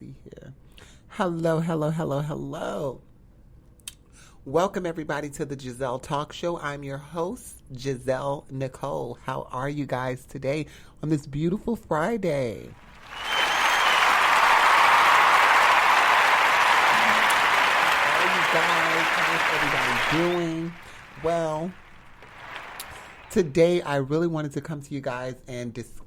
see here. Hello, hello, hello, hello. Welcome, everybody, to the Gezelle Talk Show. I'm your host, Gezelle Nicole. How are you guys today on this beautiful Friday? How are you guys? How's everybody doing? Well, today I really wanted to come to you guys and discuss.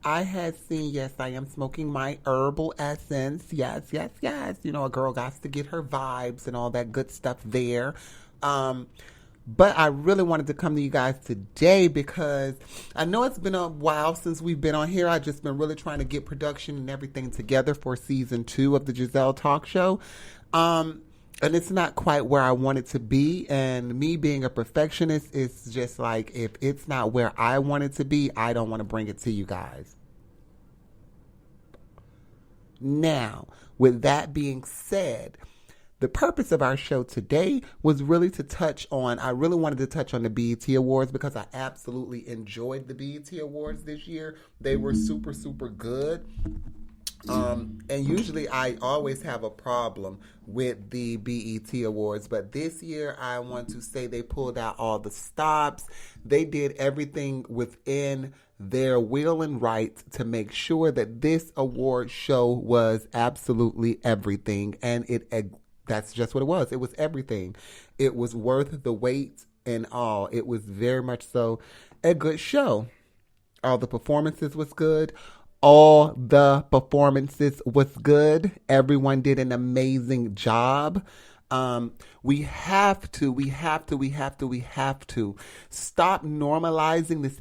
I had seen, yes, I am smoking my herbal essence. Yes, yes, yes. You know, a girl got to get her vibes and all that good stuff there. But I really wanted to come to you guys today because I know it's been a while since we've been on here. I've just been really trying to get production and everything together for season 2 of the Gezelle Talk Show. And it's not quite where I want it to be. And me being a perfectionist is just like, if it's not where I want it to be, I don't want to bring it to you guys. Now, with that being said, the purpose of our show today was really to touch on, I really wanted to touch on the BET Awards because I absolutely enjoyed the BET Awards this year. They were super, super good. And usually I always have a problem with the BET Awards, but this year I want to say they pulled out all the stops. They did everything within their will and right to make sure that this award show was absolutely everything. And that's just what it was. It was everything. It was worth the wait and all. It was very much so a good show. All the performances was good. All the performances was good. Everyone did an amazing job. We have to stop normalizing this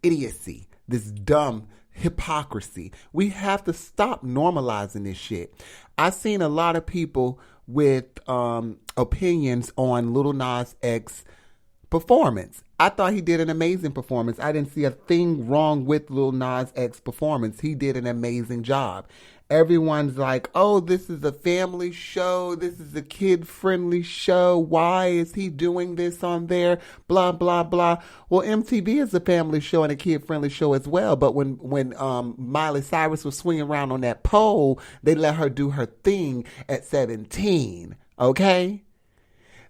idiocy, this dumb hypocrisy. We have to stop normalizing this shit. I've seen a lot of people with opinions on Lil Nas X performance. I thought he did an amazing performance. I didn't see a thing wrong with Lil Nas X performance. He did an amazing job. Everyone's like, oh, this is a family show. This is a kid-friendly show. Why is he doing this on there? Blah, blah, blah. Well, MTV is a family show and a kid-friendly show as well. But when Miley Cyrus was swinging around on that pole, they let her do her thing at 17. Okay?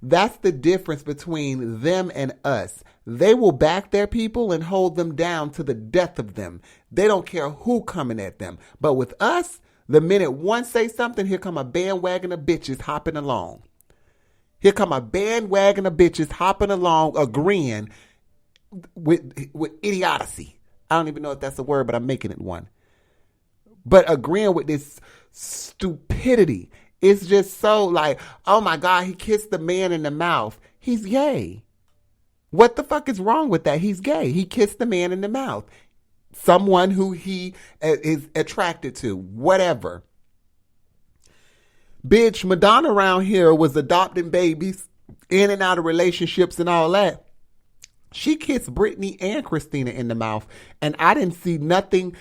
That's the difference between them and us. They will back their people and hold them down to the death of them. They don't care who coming at them. But with us, the minute one say something, here come a bandwagon of bitches hopping along. Here come a bandwagon of bitches hopping along, agreeing with idiocy. I don't even know if that's a word, but I'm making it one. But agreeing with this stupidity. It's just so like, oh my God, he kissed the man in the mouth. He's gay. What the fuck is wrong with that? He's gay. He kissed the man in the mouth. Someone who he is attracted to. Whatever. Bitch, Madonna around here was adopting babies, in and out of relationships and all that. She kissed Britney and Christina in the mouth. And I didn't see nothing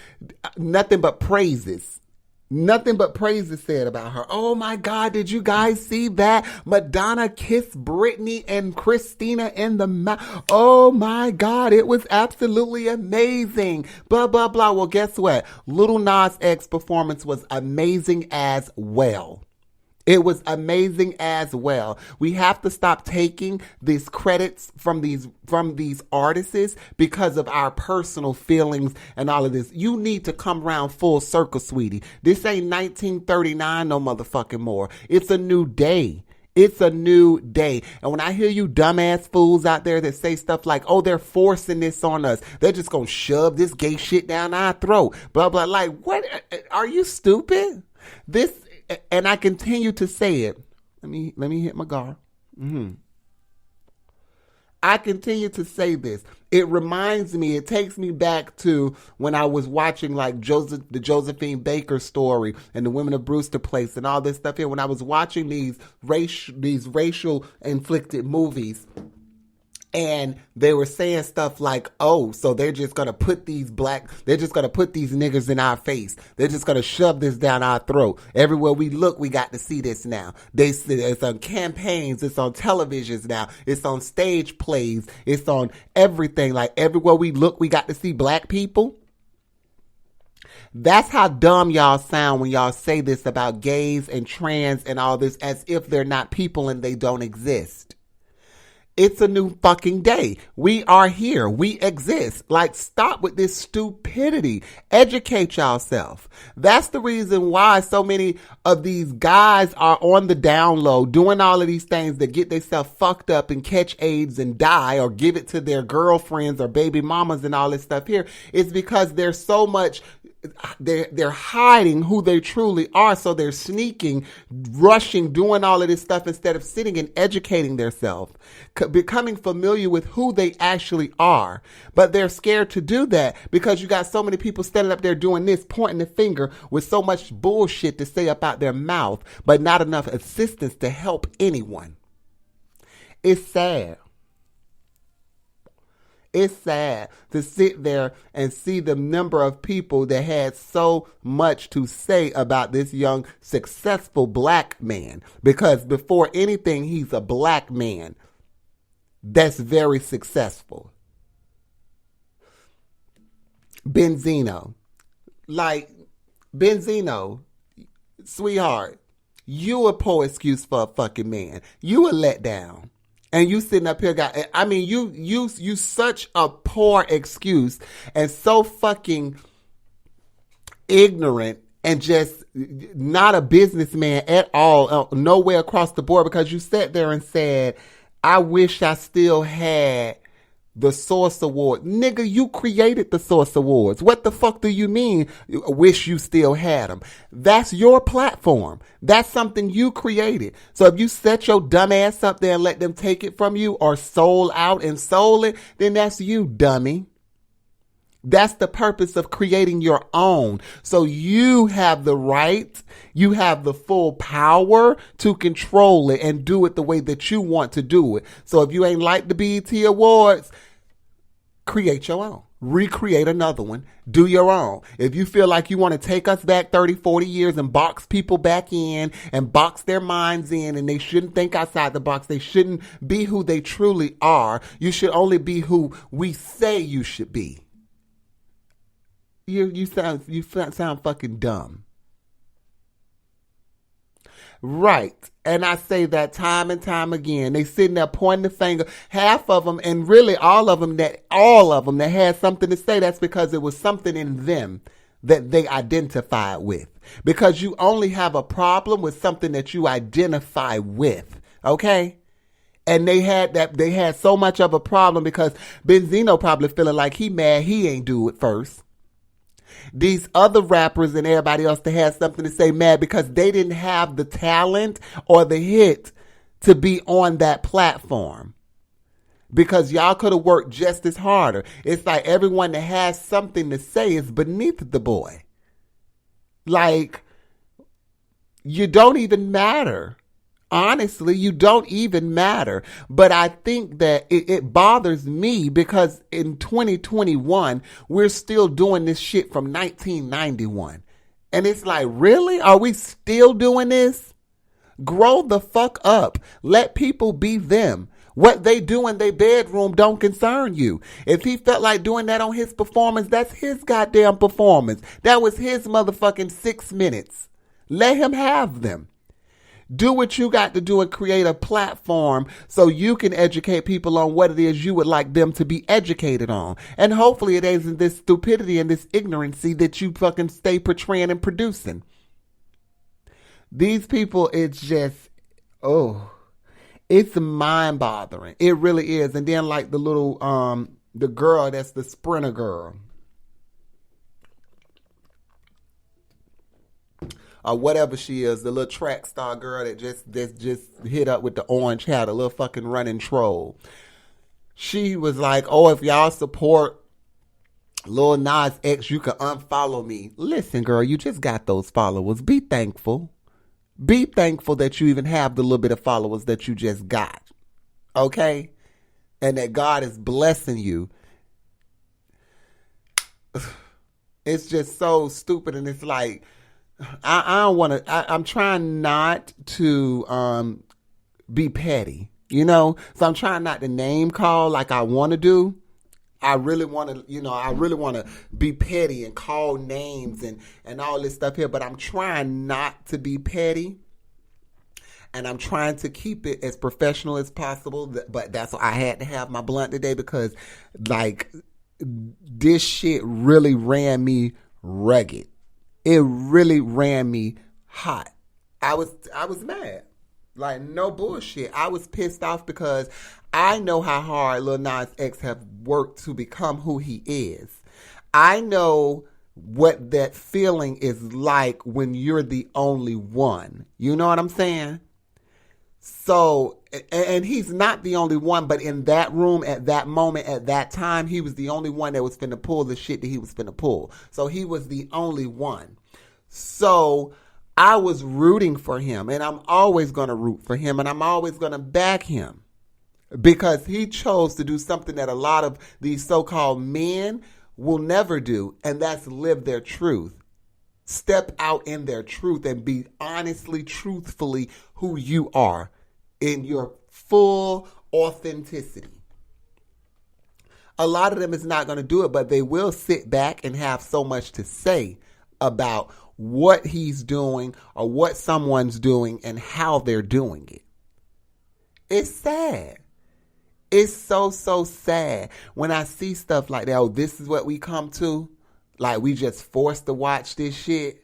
but praises. Nothing but praises said about her. Oh my God, did you guys see that? Madonna kissed Britney and Christina in the mouth. Oh my God, it was absolutely amazing. Blah, blah, blah. Well, guess what? Lil Nas X performance was amazing as well. It was amazing as well. We have to stop taking these credits from these artists because of our personal feelings and all of this. You need to come around full circle, sweetie. This ain't 1939 no motherfucking more. It's a new day. It's a new day. And when I hear you dumbass fools out there that say stuff like, oh, they're forcing this on us. They're just going to shove this gay shit down our throat. Blah, blah. Like, what? Are you stupid? And I continue to say it. Let me hit my guard. I continue to say this. It reminds me, it takes me back to when I was watching like the Josephine Baker story and the Women of Brewster Place and all this stuff here. When I was watching these racial inflicted movies. And they were saying stuff like, oh, so they're just going to put these niggers in our face. They're just going to shove this down our throat. Everywhere we look, we got to see this now. It's on campaigns. It's on televisions now. It's on stage plays. It's on everything. Like everywhere we look, we got to see black people. That's how dumb y'all sound when y'all say this about gays and trans and all this as if they're not people and they don't exist. It's a new fucking day. We are here. We exist. Like, stop with this stupidity. Educate yourself. That's the reason why so many of these guys are on the down low doing all of these things that get themselves fucked up and catch AIDS and die or give it to their girlfriends or baby mamas and all this stuff here. It's because there's so much... They're hiding who they truly are, so they're sneaking, rushing, doing all of this stuff instead of sitting and educating themselves, becoming familiar with who they actually are. But they're scared to do that because you got so many people standing up there doing this, pointing the finger with so much bullshit to say up out their mouth, but not enough assistance to help anyone. It's sad. It's sad to sit there and see the number of people that had so much to say about this young, successful black man. Because before anything, he's a black man that's very successful. Benzino. Like, Benzino, sweetheart, you a poor excuse for a fucking man. You a letdown. And you sitting up here, you such a poor excuse and so fucking ignorant and just not a businessman at all, nowhere across the board, because you sat there and said, I wish I still had the Source Award. Nigga, you created the Source Awards. What the fuck do you mean, wish you still had them? That's your platform. That's something you created. So if you set your dumb ass up there and let them take it from you or sold out and sold it, then that's you, dummy. That's the purpose of creating your own. So you have the right, you have the full power to control it and do it the way that you want to do it. So if you ain't like the BET Awards, create your own. Recreate another one. Do your own. If you feel like you want to take us back 30, 40 years and box people back in and box their minds in, and they shouldn't think outside the box, they shouldn't be who they truly are. You should only be who we say you should be. You sound fucking dumb. Right. And I say that time and time again. They sitting there pointing the finger. Half of them, and really all of them that had something to say, that's because it was something in them that they identified with. Because you only have a problem with something that you identify with. Okay? And they had so much of a problem because Benzino probably feeling like he mad he ain't do it first. These other rappers and everybody else that had something to say mad because they didn't have the talent or the hit to be on that platform. Because y'all could have worked just as harder. It's like everyone that has something to say is beneath the boy. Like, you don't even matter. Honestly, you don't even matter. But I think that it bothers me because in 2021, we're still doing this shit from 1991. And it's like, really? Are we still doing this? Grow the fuck up. Let people be them. What they do in their bedroom don't concern you. If he felt like doing that on his performance, that's his goddamn performance. That was his motherfucking 6 minutes. Let him have them. Do what you got to do and create a platform so you can educate people on what it is you would like them to be educated on. And hopefully it isn't this stupidity and this ignorancy that you fucking stay portraying and producing. These people, it's just, it's mind-boggling. It really is. And then like the little, the girl that's the sprinter girl. Or whatever she is, the little track star girl that just hit up with the orange hat, a little fucking running troll. She was like, if y'all support Lil Nas X, you can unfollow me. Listen, girl, you just got those followers. Be thankful. Be thankful that you even have the little bit of followers that you just got. Okay? And that God is blessing you. It's just so stupid, and it's like, I don't want to, I'm trying not to be petty, you know? So I'm trying not to name call like I want to do. I really want to, I really want to be petty and call names and all this stuff here, but I'm trying not to be petty. And I'm trying to keep it as professional as possible. But that's why I had to have my blunt today, because like this shit really ran me rugged. It really ran me hot. I was mad. Like, no bullshit. I was pissed off because I know how hard Lil Nas X have worked to become who he is. I know what that feeling is like when you're the only one. You know what I'm saying? So, and he's not the only one, but in that room, at that moment, at that time, he was the only one that was finna pull the shit that he was finna pull. So he was the only one. So I was rooting for him, and I'm always going to root for him, and I'm always going to back him, because he chose to do something that a lot of these so-called men will never do, and that's live their truth. Step out in their truth and be honestly, truthfully who you are in your full authenticity. A lot of them is not going to do it, but they will sit back and have so much to say about what he's doing or what someone's doing and how they're doing it. It's sad. It's so sad when I see stuff like that. Oh, this is what we come to? Like, we just forced to watch this shit?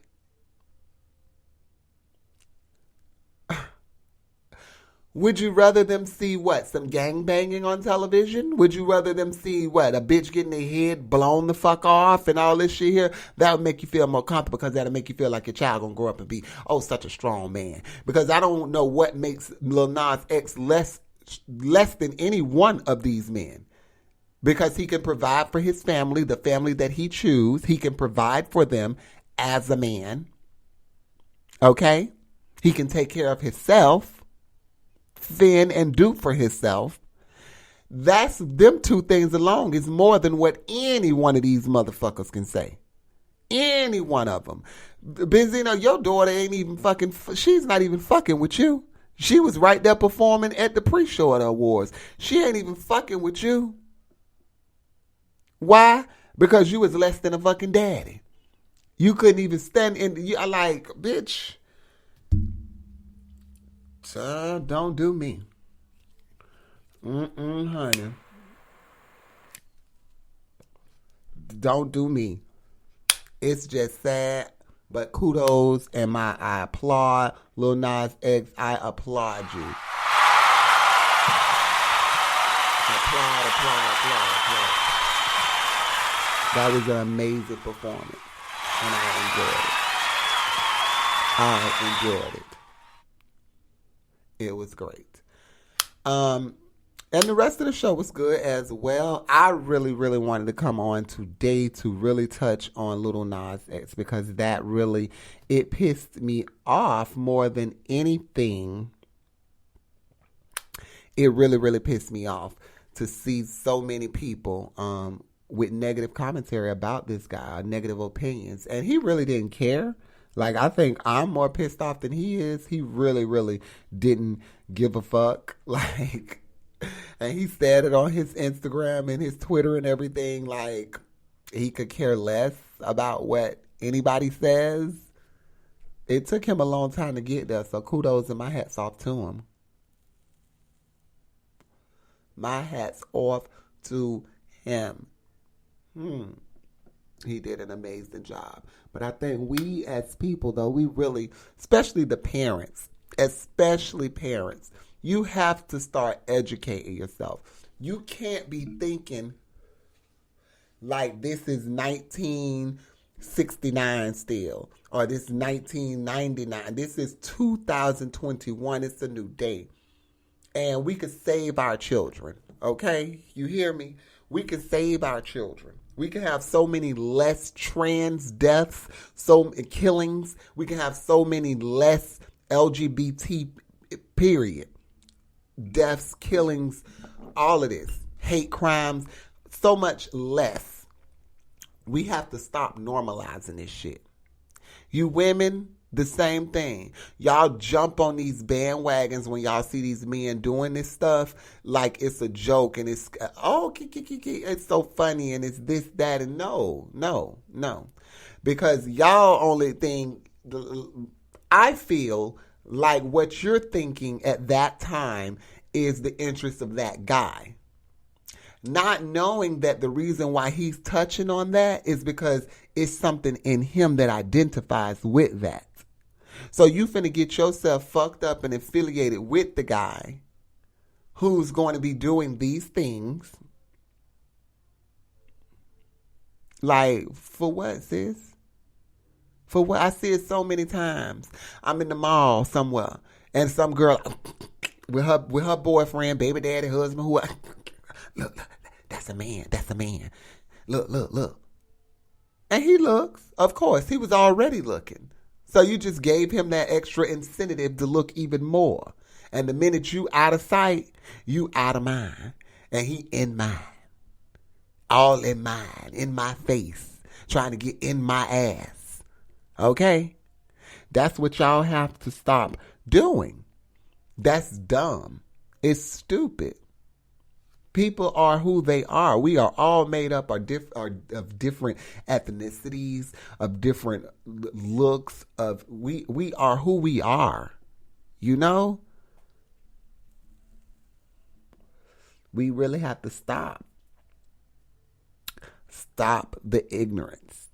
Would you rather them see what? Some gangbanging on television? Would you rather them see what? A bitch getting their head blown the fuck off and all this shit here? That would make you feel more comfortable, because that'll make you feel like your child gonna grow up and be, oh, such a strong man. Because I don't know what makes Lil Nas X less than any one of these men. Because he can provide for his family, the family that he chooses. He can provide for them as a man. Okay? He can take care of himself. Fend and do for himself. That's them two things alone is more than what any one of these motherfuckers can say. Any one of them. Benzino, your daughter ain't even fucking, she's not even fucking with you. She was right there performing at the pre-show of the awards. She ain't even fucking with you. Why? Because you was less than a fucking daddy. You couldn't even stand in, you like, bitch. Don't do me. Honey. Don't do me. It's just sad, but kudos, and I applaud Lil Nas X. I applaud you. Applaud. That was an amazing performance, and I enjoyed it. It was great. And the rest of the show was good as well. I really wanted to come on today to really touch on Lil Nas X, because that really, it pissed me off more than anything. It really pissed me off to see so many people with negative commentary about this guy, negative opinions. And he really didn't care. Like, I think I'm more pissed off than he is. He really didn't give a fuck. Like, and he said it on his Instagram and his Twitter and everything. Like, he could care less about what anybody says. It took him a long time to get there, so kudos and my hat's off to him. My hat's off to him. He did an amazing job. But I think we as people, though, we really, especially parents, you have to start educating yourself. You can't be thinking like this is 1969 still, or this 1999. This is 2021. It's a new day. And we could save our children, okay? You hear me? We can save our children. We can have so many less trans deaths, killings. We can have so many less LGBT, period. Deaths, killings, all of this. Hate crimes, so much less. We have to stop normalizing this shit. You women, The same thing. Y'all jump on these bandwagons when y'all see these men doing this stuff like it's a joke and it's, oh, it's so funny and it's this, that, and no. Because y'all only think, I feel like what you're thinking at that time is the interest of that guy. Not knowing that the reason why he's touching on that is because it's something in him that identifies with that. So you finna get yourself fucked up and affiliated with the guy who's going to be doing these things. Like, for what, sis? For what? I see it so many times. I'm in the mall somewhere and some girl with her boyfriend, baby daddy, husband, who look, that's a man. Look. And he looks. Of course, he was already looking. So you just gave him that extra incentive to look even more. And the minute you out of sight, you out of mind. And he in mine. All in mine. In my face. Trying to get in my ass. Okay? That's what y'all have to stop doing. That's dumb. It's stupid. People are who they are. We are all made up of different ethnicities, of different looks. We are who we are. You know? We really have to stop. Stop the ignorance.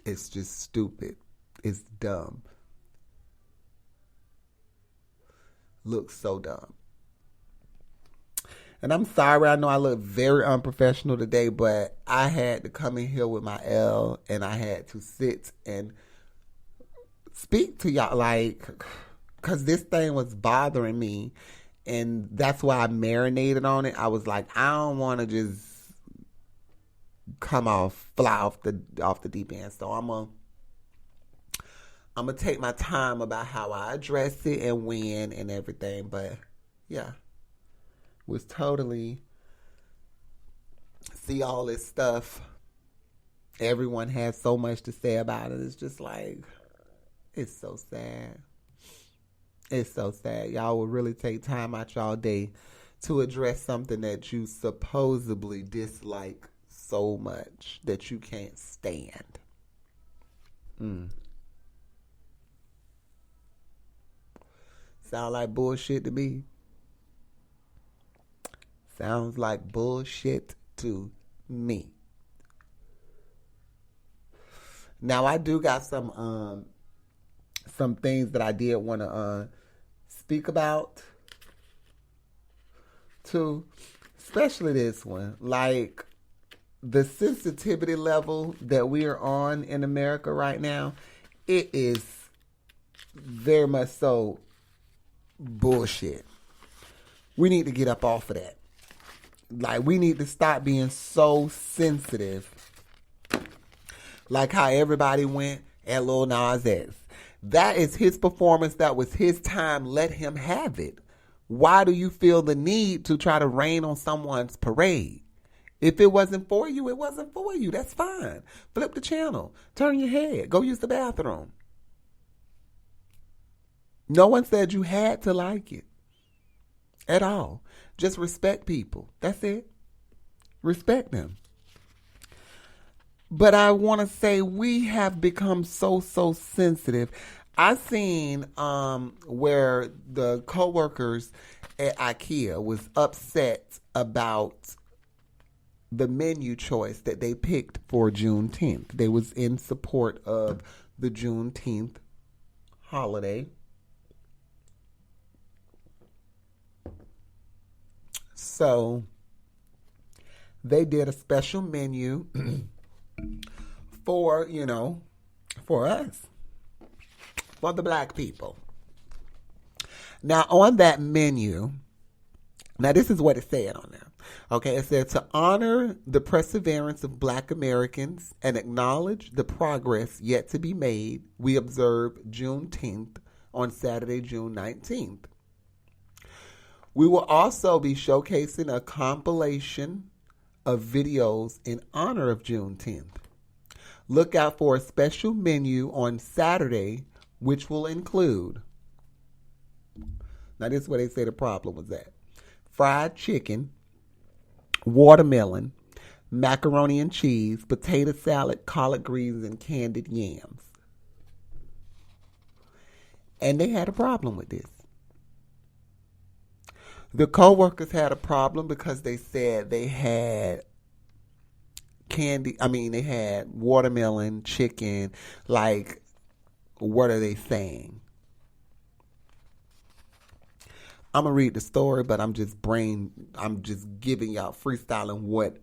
It's just stupid. It's dumb. Looks so dumb. And I'm sorry, I know I look very unprofessional today, but I had to come in here with my L and I had to sit and speak to y'all, like, because this thing was bothering me. And that's why I marinated on it. I was like, I don't want to just fly off the deep end. So I'm gonna take my time about how I address it and when and everything. But yeah. Was totally see all this stuff. Everyone has so much to say about it. It's just like, it's so sad. It's so sad. Y'all will really take time out y'all day to address something that you supposedly dislike so much that you can't stand. Sound like bullshit to me. Sounds like bullshit to me. Now I do got some things that I did want to speak about too, especially this one. Like the sensitivity level that we are on in America right now, it is very much so bullshit. We need to get up off of that. Like, we need to stop being so sensitive. Like how everybody went at Lil Nas X. That is his performance. That was his time. Let him have it. Why do you feel the need to try to rain on someone's parade? If it wasn't for you, it wasn't for you. That's fine. Flip the channel. Turn your head. Go use the bathroom. No one said you had to like it at all. Just respect people. That's it. Respect them. But I want to say we have become so sensitive. I seen where the coworkers at IKEA was upset about the menu choice that they picked for Juneteenth. They was in support of the Juneteenth holiday. So they did a special menu for, for us, for the black people. Now on that menu, this is what it said on there. Okay, it said, to honor the perseverance of black Americans and acknowledge the progress yet to be made, we observe Juneteenth on Saturday, June 19th. We will also be showcasing a compilation of videos in honor of Juneteenth. Look out for a special menu on Saturday which will include, now this is where they say the problem was at: fried chicken, watermelon, macaroni and cheese, potato salad, collard greens, and candied yams. And they had a problem with this. The co-workers had a problem because they said they had they had watermelon, chicken. Like, what are they saying? I'm going to read the story, but I'm just giving y'all freestyling what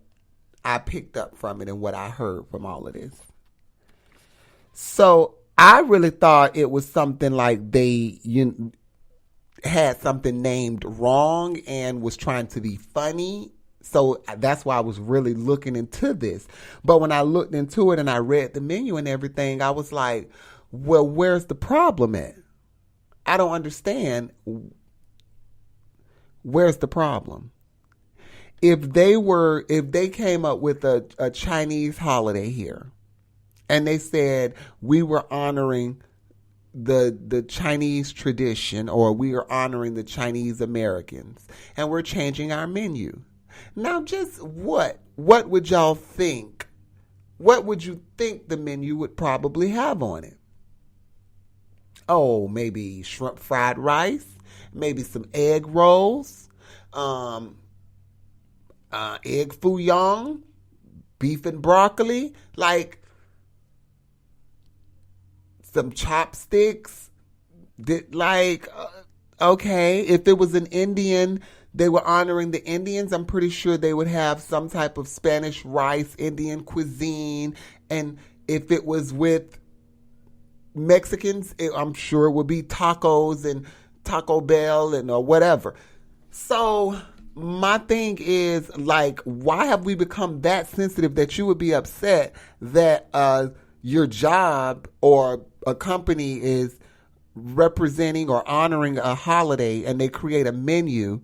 I picked up from it and what I heard from all of this. So I really thought it was something like they had something named wrong and was trying to be funny. So that's why I was really looking into this. But when I looked into it and I read the menu and everything, I was like, well, where's the problem at? I don't understand. Where's the problem? If they came up with a Chinese holiday here and they said we were honoring the Chinese tradition, or we are honoring the Chinese Americans, and we're changing our menu. Now, just what would y'all think? What would you think the menu would probably have on it? Oh, maybe shrimp fried rice, maybe some egg rolls, egg foo young, beef and broccoli, like some chopsticks. Okay, if it was an Indian, they were honoring the Indians, I'm pretty sure they would have some type of Spanish rice, Indian cuisine. And if it was with Mexicans, I'm sure it would be tacos and Taco Bell and or whatever. So my thing is, like, why have we become that sensitive that you would be upset that your job or a company is representing or honoring a holiday and they create a menu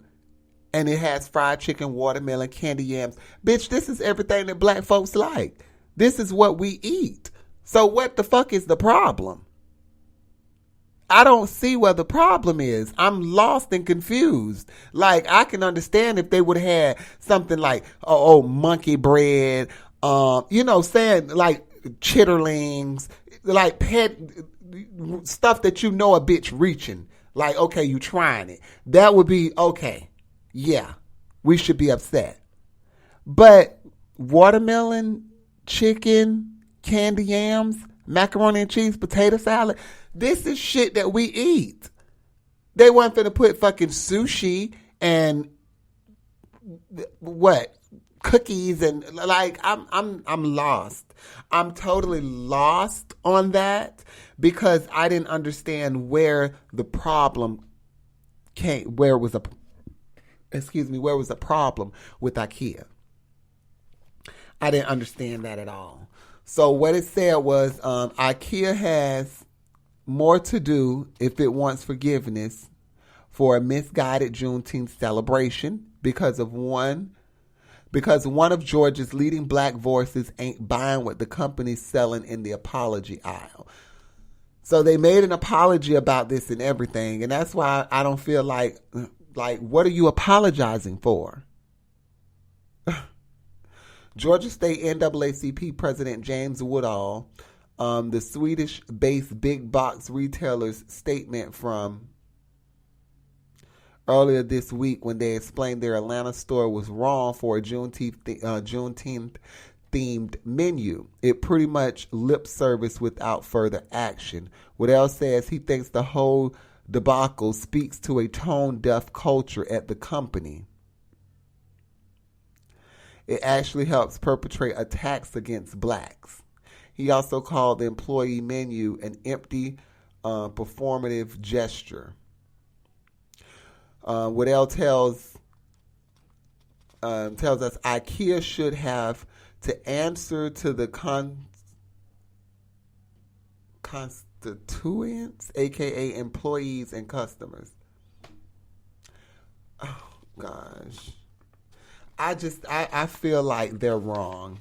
and it has fried chicken, watermelon, candy yams? Bitch, this is everything that black folks like. This is what we eat. So what the fuck is the problem? I don't see where the problem is. I'm lost and confused. Like, I can understand if they would have had something like, monkey bread, saying like chitterlings, like pet stuff that a bitch reaching. Like, okay, you trying it. That would be okay. Yeah, we should be upset. But watermelon, chicken, candy yams, macaroni and cheese, potato salad, this is shit that we eat. They weren't finna put fucking sushi and cookies and like I'm lost. I'm totally lost on that because I didn't understand where the problem came. Where was a problem with IKEA? I didn't understand that at all. So what it said was IKEA has more to do if it wants forgiveness for a misguided Juneteenth celebration because one of Georgia's leading black voices ain't buying what the company's selling in the apology aisle. So they made an apology about this and everything, and that's why I don't feel like what are you apologizing for? Georgia State NAACP President James Woodall, the Swedish-based big box retailer's statement from earlier this week when they explained their Atlanta store was wrong for a Juneteenth-themed menu. It pretty much lip service without further action. Woodall says he thinks the whole debacle speaks to a tone-deaf culture at the company. It actually helps perpetrate attacks against blacks. He also called the employee menu an empty, performative gesture. Waddell tells us IKEA should have to answer to the constituents, aka employees and customers. Oh gosh. I feel like they're wrong.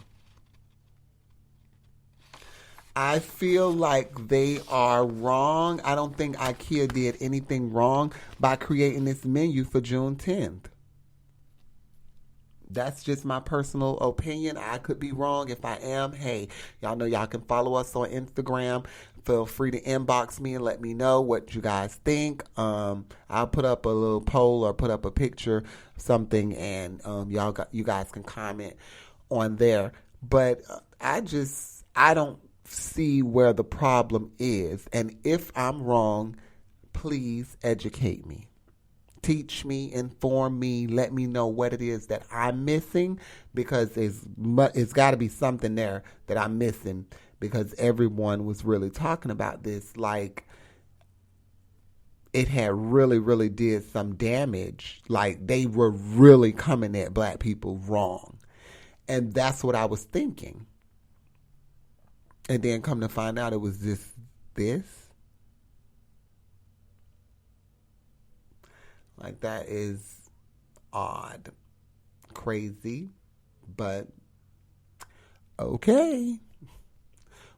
I feel like they are wrong. I don't think IKEA did anything wrong by creating this menu for June 10th. That's just my personal opinion. I could be wrong. If I am, hey, y'all know y'all can follow us on Instagram. Feel free to inbox me and let me know what you guys think. I'll put up a little poll or put up a picture, something, and you guys can comment on there. But I don't see where the problem is. And if I'm wrong, please educate me. Teach me, inform me, let me know what it is that I'm missing, because it's got to be something there that I'm missing, because everyone was really talking about this like it had really, really did some damage. Like they were really coming at black people wrong. And that's what I was thinking. And then come to find out it was just this. Like, that is odd, crazy, but okay.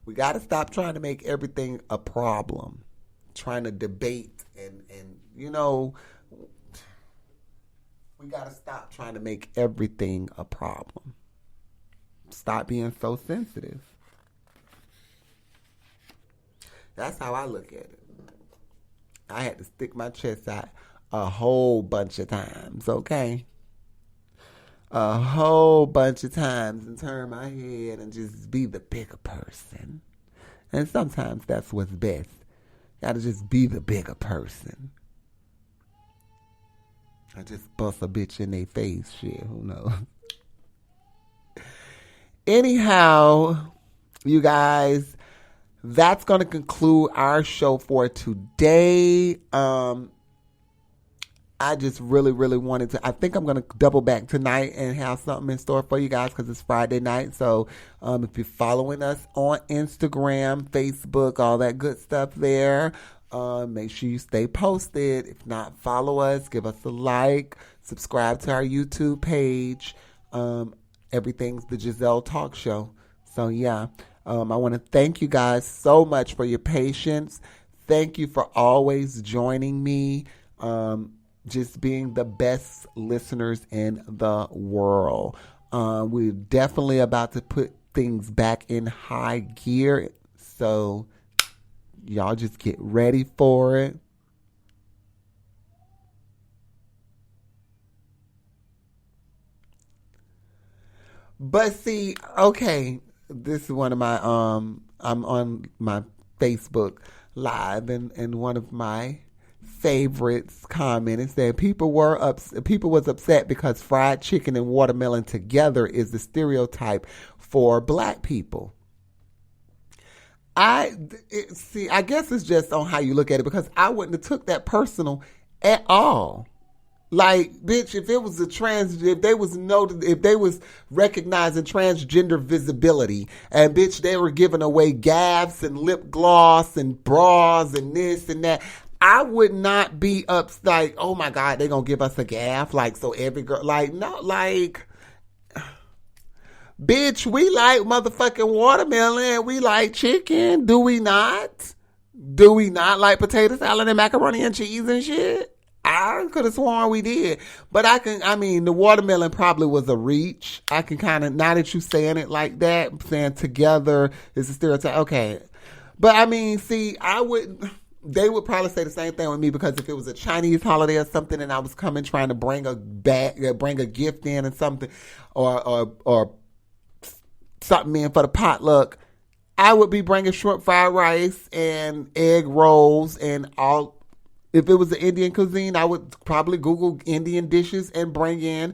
We got to stop trying to make everything a problem, trying to debate and we got to stop trying to make everything a problem. Stop being so sensitive. That's how I look at it. I had to stick my chest out a whole bunch of times, okay? A whole bunch of times, and turn my head and just be the bigger person. And sometimes that's what's best. Gotta just be the bigger person. I just bust a bitch in their face, shit, who knows? Anyhow, you guys, that's going to conclude our show for today. I just really, really wanted to. I think I'm going to double back tonight and have something in store for you guys because it's Friday night. So if you're following us on Instagram, Facebook, all that good stuff there, make sure you stay posted. If not, follow us, give us a like, subscribe to our YouTube page. Everything's the Gezelle Talk Show. So, yeah, I want to thank you guys so much for your patience. Thank you for always joining me. Just being the best listeners in the world. We're definitely about to put things back in high gear. So y'all just get ready for it. But see, okay, this is one of my, I'm on my Facebook Live, and one of my favorites comment and said people was upset because fried chicken and watermelon together is the stereotype for black people. I guess it's just on how you look at it, because I wouldn't have took that personal at all. Like, bitch, if they was recognizing transgender visibility, and bitch, they were giving away gaffs and lip gloss and bras and this and that, I would not be like, oh my God, they're going to give us a gaff. Like, so every girl, like, no, like, bitch, we like motherfucking watermelon. We like chicken. Do we not? Do we not like potato salad and macaroni and cheese and shit? I could have sworn we did. But the watermelon probably was a reach. I can kind of, now that you saying it like that, saying together is a stereotype. Okay. But they would probably say the same thing with me, because if it was a Chinese holiday or something and I was coming trying to bring a gift in and something, or something in for the potluck, I would be bringing shrimp fried rice and egg rolls and all. If it was an Indian cuisine, I would probably Google Indian dishes and bring in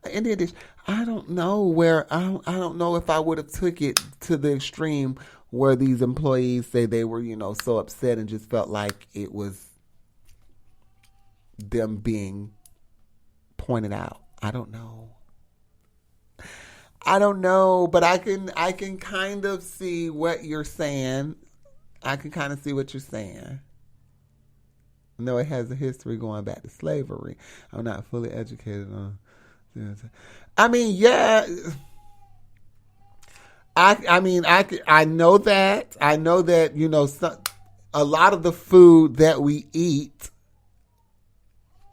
an Indian dish. I don't know I don't know if I would have took it to the extreme where these employees say they were, so upset and just felt like it was them being pointed out. I don't know, but I can kind of see what you're saying. No, it has a history going back to slavery. I'm not fully educated on. Yeah. I know that. I know that, a lot of the food that we eat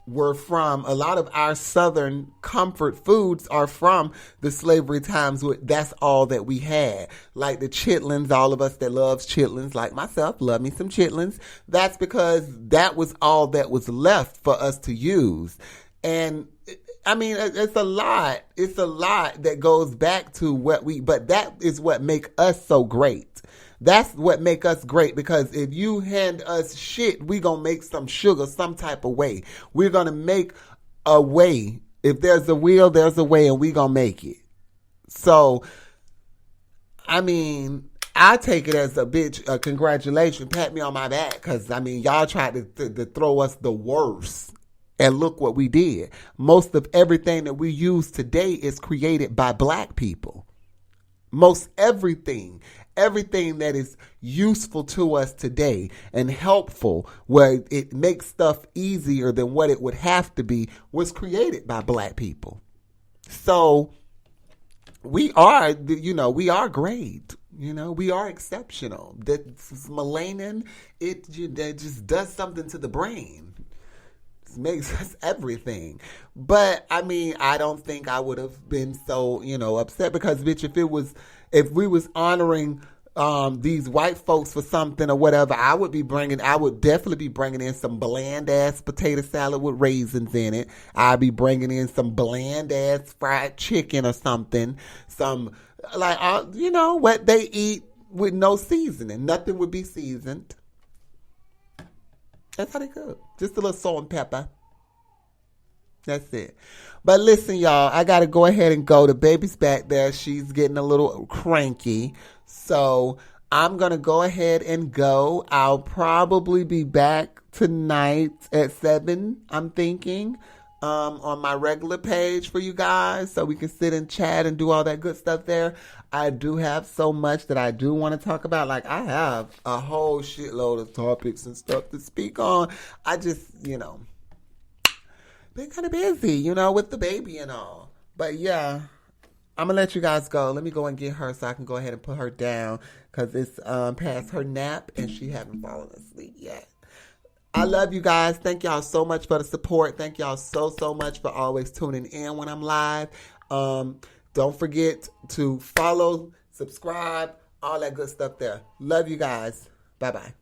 were from, a lot of our Southern comfort foods are from the slavery times. That's all that we had. Like the chitlins, all of us that loves chitlins, like myself, love me some chitlins. That's because that was all that was left for us to use. And it's a lot. It's a lot that goes back to but that is what make us so great. That's what make us great, because if you hand us shit, we gonna make some sugar some type of way. We're gonna make a way. If there's a will, there's a way, and we gonna make it. So, I take it as a congratulations, pat me on my back, because y'all tried to throw us the worst. And look what we did. Most of everything that we use today is created by black people. Most everything that is useful to us today and helpful, where it makes stuff easier than what it would have to be, was created by black people. So we are great. We are exceptional. That's melanin. It just does something to the brain. Makes us everything. But I don't think I would have been so upset, because bitch, if we was honoring these white folks for something or whatever, I would definitely be bringing in some bland ass potato salad with raisins in it. I'd be bringing in some bland ass fried chicken or something, some what they eat with no seasoning. Nothing would be seasoned. That's how they cook. Just a little salt and pepper. That's it. But listen, y'all, I got to go ahead and go. The baby's back there. She's getting a little cranky. So I'm going to go ahead and go. I'll probably be back tonight at 7, I'm thinking, on my regular page for you guys, so we can sit and chat and do all that good stuff there. I do have so much that I do want to talk about. Like, I have a whole shitload of topics and stuff to speak on. I just, been kind of busy, with the baby and all. But yeah, I'm going to let you guys go. Let me go and get her so I can go ahead and put her down, because it's past her nap and she hasn't fallen asleep yet. I love you guys. Thank y'all so much for the support. Thank y'all so much for always tuning in when I'm live. Don't forget to follow, subscribe, all that good stuff there. Love you guys. Bye-bye.